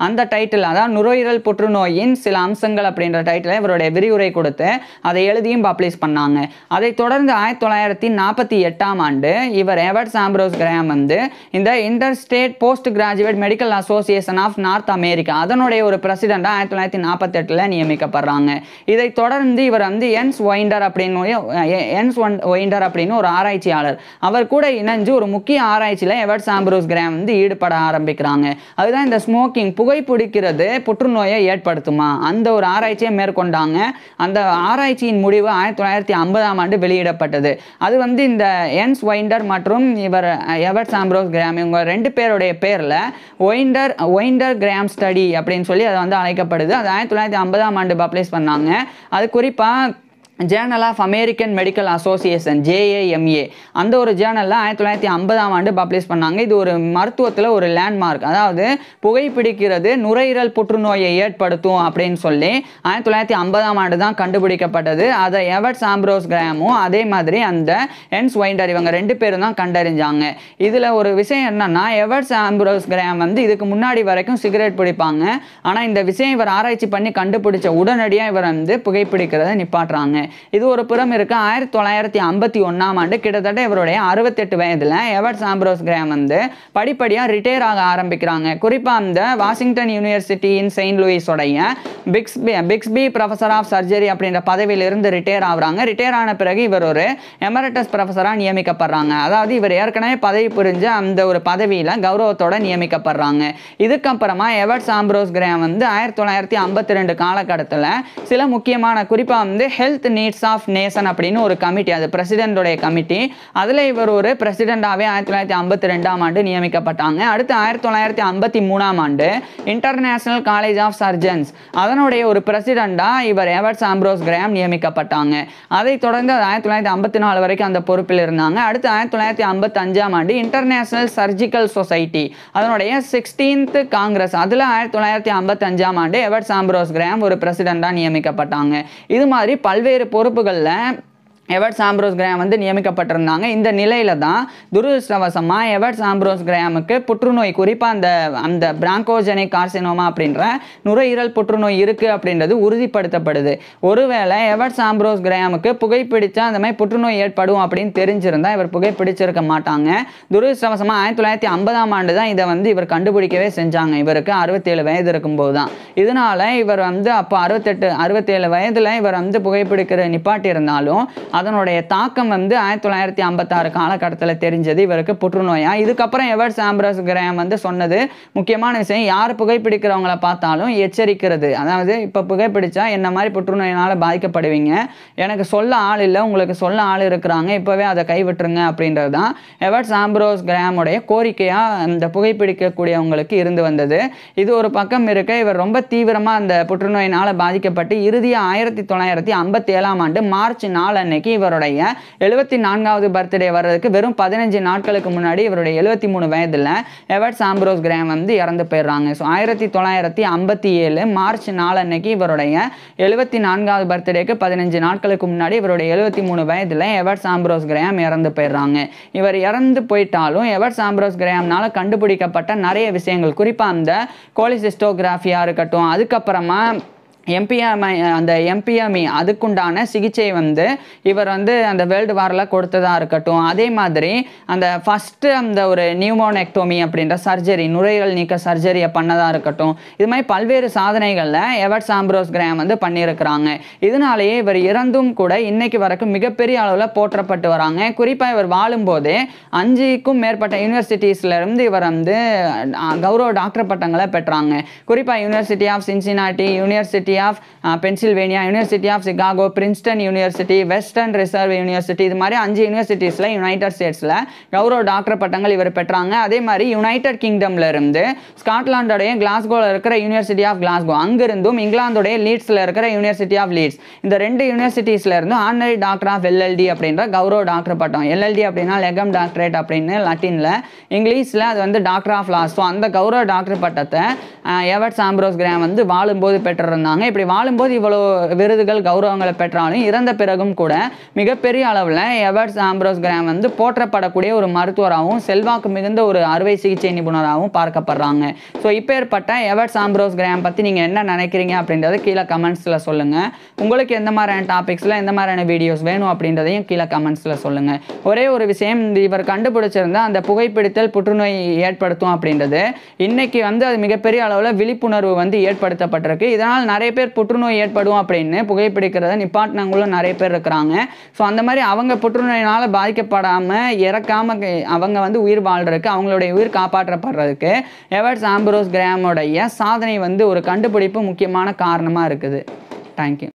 அந்த டைட்டில், அதாவது நுரையீரல் புற்றுநோயின் சில அம்சங்கள் அப்படின்ற டைட்டில் இவருடைய விரிவுரை கொடுத்து அதை எழுதியும் பப்ளிஷ் பண்ணாங்க. அதை தொடர்ந்து 1948ஆம் ஆண்டு இவர் எவர்ட்ஸ் ஆம்ப்ரோஸ் கிரஹாம் வந்து இந்த interstate post graduate medical association of North America அதனுடைய ஒரு பிரசிடெண்டாக 1948 நியமிக்கப்படுறாங்க. இதை தொடர்ந்து இவர் வந்து என்ஸ் ஒயிண்டர் அப்படின்னு ஒரு ஆராய்ச்சியாளர் அவர் கூட இணைஞ்சு ஒரு முக்கிய ஆராய்ச்சியில் எவர்ட்ஸ் ஆம்ப்ரோஸ் கிரஹாம் வந்து ஈடுபட ஆரம்பிக்கிறாங்க. அதுதான் இந்த ஸ்மோக்கிங், புகைப்பிடிக்கிறது புற்றுநோயை ஏற்படுத்துமா அந்த ஒரு ஆராய்ச்சியை மேற்கொண்டாங்க. அந்த ஆராய்ச்சியின் முடிவு 1950ஆம் ஆண்டு வெளியிடப்பட்டது. அது வந்து இந்த என்ஸ் ஒயிண்டர் மற்றும் இவர் எவர்ட்ஸ் ஆம்ப்ரோஸ் கிரஹாம் இவங்க 2 பேருடைய பேரில் ஒயிண்டர் கிரஹாம் ஸ்டடி அப்படின்னு சொல்லி அது வந்து அழைக்கப்படுது. அது 1950ஆம் ஆண்டு பப்ளிஷ் பண்ணாங்க. அது குறிப்பாக journal of American medical association JAMA அந்த ஒரு ஜேர்னலில் 1950ஆம் ஆண்டு பப்ளிஷ் பண்ணாங்க. இது ஒரு மருத்துவத்தில் ஒரு லேண்ட்மார்க், அதாவது புகைப்பிடிக்கிறது நுரையீரல் புற்றுநோயை ஏற்படுத்தும் அப்படின்னு சொல்லி 1950ஆம் ஆண்டு தான் கண்டுபிடிக்கப்பட்டது. அதை எவர்ட்ஸ் ஆம்ப்ரோஸ் கிரஹாமும் அதே மாதிரி அந்த என்ஸ் ஒயிண்டர் இவங்க 2 பேரும் தான் கண்டறிஞ்சாங்க. இதில் ஒரு விஷயம் என்னன்னா, எவர்ட்ஸ் ஆம்ப்ரோஸ் கிரஹாம் வந்து இதுக்கு முன்னாடி வரைக்கும் சிகரெட் பிடிப்பாங்க. ஆனால் இந்த விஷயம் இவர் ஆராய்ச்சி பண்ணி கண்டுபிடிச்ச உடனடியாக இவர் வந்து புகைப்பிடிக்கிறத நிப்பாட்டுறாங்க. இது ஒரு புறம் இருக்கு. 1951ஆம் ஆண்டு கிட்டத்தட்ட இவருடைய 68 வயதில் எவர்ட்ஸ் ஆம்ப்ரோஸ் கிரஹாம் வந்து படிப்படியாக ரிட்டையர் ஆக ஆரம்பிக்கிறாங்க. குறிப்பாக அந்த Washington University in Saint Lewis உடைய பிக்ஸ்பி ப்ரொஃபஸர் ஆஃப் சர்ஜரி அப்படின்ற பதவியிலிருந்து ரிட்டையர் ஆகுறாங்க. ரிட்டையர் ஆன பிறகு இவர் ஒரு எமரட்டஸ் ப்ரொஃபஸராக நியமிக்கப்படுறாங்க. அதாவது இவர் ஏற்கனவே பதவி புரிஞ்ச அந்த ஒரு பதவியில் கௌரவத்தோட நியமிக்கப்படுறாங்க. இதுக்கப்புறமா எவர்ட்ஸ் ஆம்ப்ரோஸ் கிரஹாம் வந்து 1952 காலகட்டத்தில் சில முக்கியமான குறிப்பாக வந்து ஹெல்த் நீட்ஸ் ஆஃப் நேஷன் அப்படின்னு ஒரு கமிட்டி, அது பிரசிடென்டோடைய கமிட்டி, அதில் இவர் ஒரு பிரசிடென்டாகவே 1952ஆம் ஆண்டு நியமிக்கப்பட்டாங்க. அடுத்து 1953ஆம் ஆண்டு இன்டர்நேஷனல் காலேஜ் ஆஃப் சர்ஜன்ஸ் அதனுடைய ஒரு பிரசிடென்டாக இவர் எவர்ட்ஸ் ஆம்ப்ரோஸ் கிரஹாம் நியமிக்கப்பட்டாங்க. அதைத் தொடர்ந்து 1954 வரைக்கும் அந்த பொறுப்பில் இருந்தாங்க. அடுத்து 1955ஆம் ஆண்டு இன்டர்நேஷனல் சர்ஜிக்கல் சொசைட்டி அதனுடைய 16th காங்கிரஸ் அதில் 1955ஆம் ஆண்டு எவர்ட்ஸ் ஆம்ப்ரோஸ் கிரஹாம் ஒரு பிரசிடென்டாக நியமிக்கப்பட்டாங்க. இது மாதிரி பல்வேறு பொறுப்புகளில் எவர்ட்ஸ் ஆம்ப்ரோஸ் கிரஹாம் வந்து நியமிக்கப்பட்டிருந்தாங்க. இந்த நிலையில தான் துரதிர்ஷ்டவசமாக எவர்ட்ஸ் ஆம்ப்ரோஸ் கிரஹாமுக்கு புற்றுநோய், குறிப்பாக அந்த பிராங்கோஜெனிக் கார்சினோமா அப்படின்ற நுரையீரல் புற்றுநோய் இருக்குது அப்படின்றது உறுதிப்படுத்தப்படுது. ஒருவேளை எவர்ட்ஸ் ஆம்ப்ரோஸ் கிரஹாமுக்கு புகைப்பிடிச்சா அந்த மாதிரி புற்றுநோய் ஏற்படும் அப்படின்னு தெரிஞ்சிருந்தா இவர் புகைப்பிடிச்சிருக்க மாட்டாங்க. துரதிர்ஷ்டவசமாக 1950ஆம் ஆண்டு தான் இதை வந்து இவர் கண்டுபிடிக்கவே செஞ்சாங்க. இவருக்கு 67 வயது இருக்கும்போது தான். இதனால இவர் வந்து அப்போ 67 வயதில் இவர் வந்து புகைப்பிடிக்கிற நிப்பாட்டி இருந்தாலும் அதனுடைய தாக்கம் வந்து 1956 காலகட்டத்தில் தெரிஞ்சது இவருக்கு புற்றுநோயா. இதுக்கப்புறம் எவர்ட்ஸ் ஆம்ப்ரோஸ் கிரஹாம் வந்து சொன்னது முக்கியமான விஷயம், யார் புகைப்பிடிக்கிறவங்கள பார்த்தாலும் எச்சரிக்கிறது. அதாவது இப்போ புகைப்பிடிச்சா என்ன மாதிரி புற்றுநோயினால் பாதிக்கப்படுவீங்க, எனக்கு சொல்ல ஆள் இல்லை, உங்களுக்கு சொல்ல ஆள் இருக்கிறாங்க, இப்போவே அதை கைவிட்டுருங்க அப்படின்றது தான் எவர்ட்ஸ் ஆம்ப்ரோஸ் கிரஹாமுடைய கோரிக்கையாக அந்த புகைப்பிடிக்கக்கூடியவங்களுக்கு இருந்து வந்தது. இது ஒரு பக்கம் இருக்க, இவர் ரொம்ப தீவிரமாக அந்த புற்றுநோயினால் பாதிக்கப்பட்டு இறுதியாக 1957ஆம் ஆண்டு மார்ச் 4 அன்னைக்கு இவருடைய 74வது பர்த்டே வர்றதுக்கு வெறும் 15 நாட்களுக்கு முன்னாடி இவருடைய 73 வயதில் எவர்ட்ஸ் ஆம்ப்ரோஸ் கிரஹாம் வந்து இறந்து போயிடுறாங்க. ஸோ 1957 மார்ச் 4 அன்னைக்கு இவருடைய 74வது பர்த்டேக்கு 15 நாட்களுக்கு முன்னாடி இவருடைய 73 வயதில் எவர்ட்ஸ் ஆம்ப்ரோஸ் கிரஹாம் இறந்து போயிடுறாங்க. இவர் இறந்து போயிட்டாலும் எவர்ட்ஸ் ஆம்ப்ரோஸ் கிரஹாம்னால கண்டுபிடிக்கப்பட்ட நிறைய விஷயங்கள், குறிப்பாக அந்த கோலிசிஸ்டோகிராஃபியாக இருக்கட்டும், அதுக்கப்புறமா அந்த எம்பிஎம்இ அதுக்குண்டான சிகிச்சை வந்து இவர் வந்து அந்த வேர்ல்டு வாரில் கொடுத்ததாக இருக்கட்டும். அதே மாதிரி அந்த ஃபஸ்ட்டு அந்த ஒரு நியூமோனெக்டோமி அப்படின்ற சர்ஜரி, நுரையீரல் நீக்க சர்ஜரியை பண்ணதாக இருக்கட்டும். இது மாதிரி பல்வேறு சாதனைகளில் எவர்ட்ஸ் ஆம்ப்ரோஸ் கிரஹாம் வந்து பண்ணியிருக்கிறாங்க. இதனாலேயே இவர் இறந்தும் கூட இன்னைக்கு வரைக்கும் மிகப்பெரிய அளவில் போற்றப்பட்டு வராங்க. குறிப்பாக இவர் வாழும்போதே 5க்கும் மேற்பட்ட யூனிவர்சிட்டிஸ்லேருந்து இவர் வந்து கௌரவ டாக்டர் பட்டங்களை பெற்றாங்க. குறிப்பாக university of Cincinnati, university of Pennsylvania, university of Chicago, Princeton university, Western Reserve university, இது மாதிரி 5 யூனிவர்சிட்டிஸில் யுனைடெட் ஸ்டேட்ஸில் கௌரவ டாக்டர் பட்டங்கள் இவர் பெற்றாங்க. அதே மாதிரி யுனைடெட் கிங்டம்ல இருந்து ஸ்காட்லாண்டோடைய கிளாஸ்கோவில் இருக்கிற யூனிவர்சிட்டி ஆஃப் கிளாஸ்கோ, அங்கிருந்தும் இங்கிலாந்துடைய லீட்ஸில் இருக்கிற யூனிவர்சிட்டி ஆஃப் லீட்ஸ், இந்த 2 யூனிவர்சிட்டிஸ்ல இருந்தும் ஆனரரி டாக்டர் ஆஃப் எல்எல்டி அப்படின்ற கௌரவ டாக்டர் பட்டம். எல்எல்டி அப்படின்னா லெகம் டாக்டரேட் அப்படின்னு லட்டின்ல, இங்கிலீஷில் அது வந்து டாக்டர் ஆஃப் லாஸ். ஸோ அந்த கௌரவ டாக்டர் பட்டத்தை எவர்ட்ஸ் ஆம்ப்ரோஸ் கிரஹாம் வந்து வாழும்போது பெற்றிருந்தாங்க. இப்படி வாழும்போது இவ்வளோ விருதுகள் கௌரவங்களை பெற்றாலும் இறந்த பிறகும் கூட மிகப்பெரிய அளவில் எவர்ட்ஸ் ஆம்ப்ரோஸ் கிரஹாம் வந்து போற்றப்படக்கூடிய ஒரு மருத்துவராகவும் செல்வாக்கு மிகுந்த ஒரு அறுவை சிகிச்சை நிபுணராகவும் பார்க்கப்படுறாங்க. ஸோ இப்பேற்பட்ட எவர்ட்ஸ் ஆம்ப்ரோஸ் கிரஹாம் பற்றி நீங்கள் என்ன நினைக்கிறீங்க அப்படின்றத கீழே கமெண்ட்ஸில் சொல்லுங்கள். உங்களுக்கு எந்த மாதிரியான டாபிக்ஸில் எந்த மாதிரியான வீடியோஸ் வேணும் அப்படின்றதையும் கீழே கமெண்ட்ஸில் சொல்லுங்கள். ஒரே ஒரு விஷயம், இவர் கண்டுபிடிச்சிருந்தா அந்த புகைப்பிடித்தல் புற்றுநோய் ஏற்படுத்தும் அப்படின்றது இன்னைக்கு வந்து அது மிகப்பெரிய அளவில் விழிப்புணர்வு வந்து ஏற்படுத்தப்பட்டிருக்கு. இதனால் நிறைய பேர் புற்றுநோய் ஏற்படும் அப்படின்னு புகைப்பிடிக்கிறத நிப்பாட்டினவங்களும் நிறைய பேர் இருக்கிறாங்க. ஸோ அந்த மாதிரி அவங்க புற்றுநோயினால் பாதிக்கப்படாமல் இறக்காமல் அவங்க வந்து உயிர் வாழ்றதுக்கு, அவங்களுடைய உயிர் காப்பாற்றப்படுறதுக்கு எவர்ட்ஸ் ஆம்ப்ரோஸ் கிரஹாமோடைய சாதனை வந்து ஒரு கண்டுபிடிப்பு முக்கியமான காரணமாக இருக்குது. தேங்க்யூ.